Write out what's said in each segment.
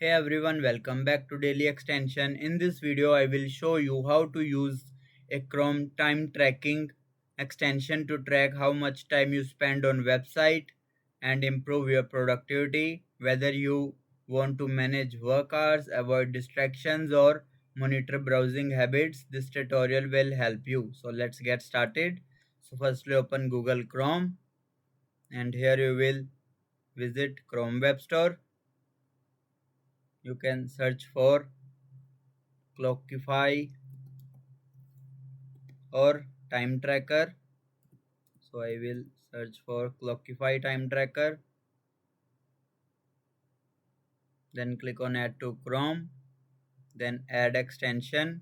Hey everyone, welcome back to Daily Extension. In this video, I will show you how to use a Chrome time tracking extension to track how much time you spend on website and improve your productivity. Whether you want to manage work hours, avoid distractions or monitor browsing habits, this tutorial will help you. So let's get started. So firstly open Google Chrome and here you will visit Chrome Web Store. You can search for Clockify or time tracker. So I will search for Clockify time tracker, then click on add to Chrome, then add extension.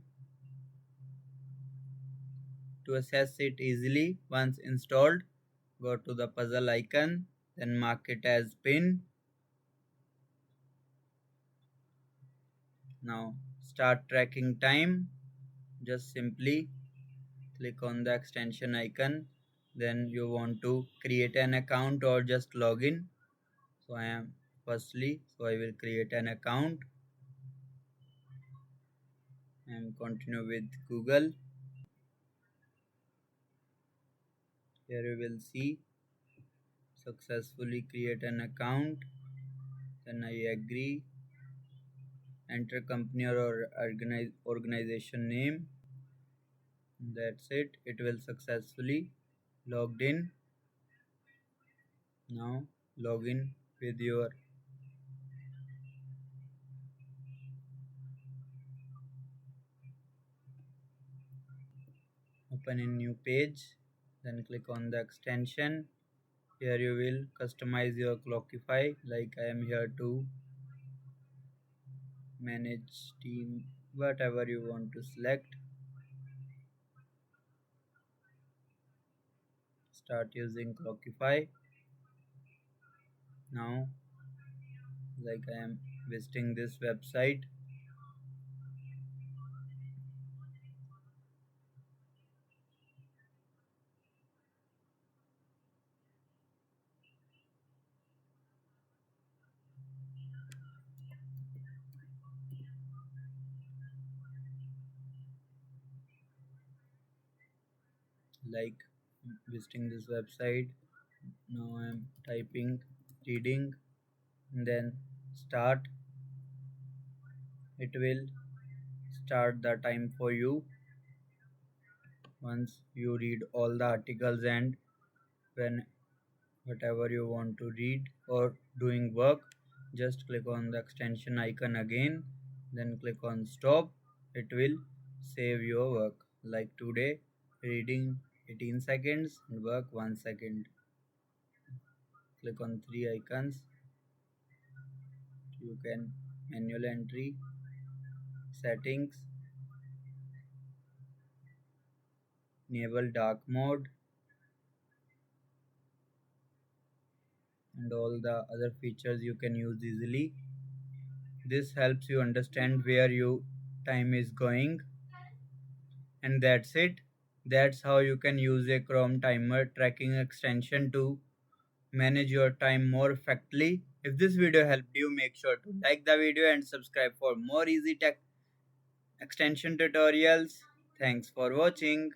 To access it easily, once installed, go to the puzzle icon, then mark it as pin. Now start tracking time. Just simply click on the extension icon, then you want to create an account or just login. So I will create an account and continue with Google. Here you will see successfully create an account, then I agree, enter company or organization name. That's it, it will successfully logged in. Now log in with your open a new page, then click on the extension. Here you will customize your Clockify, like I am here to manage team, whatever you want to select. Start using Clockify. Now like I am visiting this website. Like visiting this website. Now I am typing reading and then start. It will start the time for you once you read all the articles, and when whatever you want to read or doing work, just click on the extension icon again, then click on stop. It will save your work, like today reading 18 seconds and work 1 second. Click on three icons. You can manual entry, settings, enable dark mode, and all the other features you can use easily. This helps you understand where your time is going, and that's it. That's how you can use a Chrome timer tracking extension to manage your time more effectively. If this video helped you, make sure to like the video and subscribe for more easy tech extension tutorials. Thanks for watching.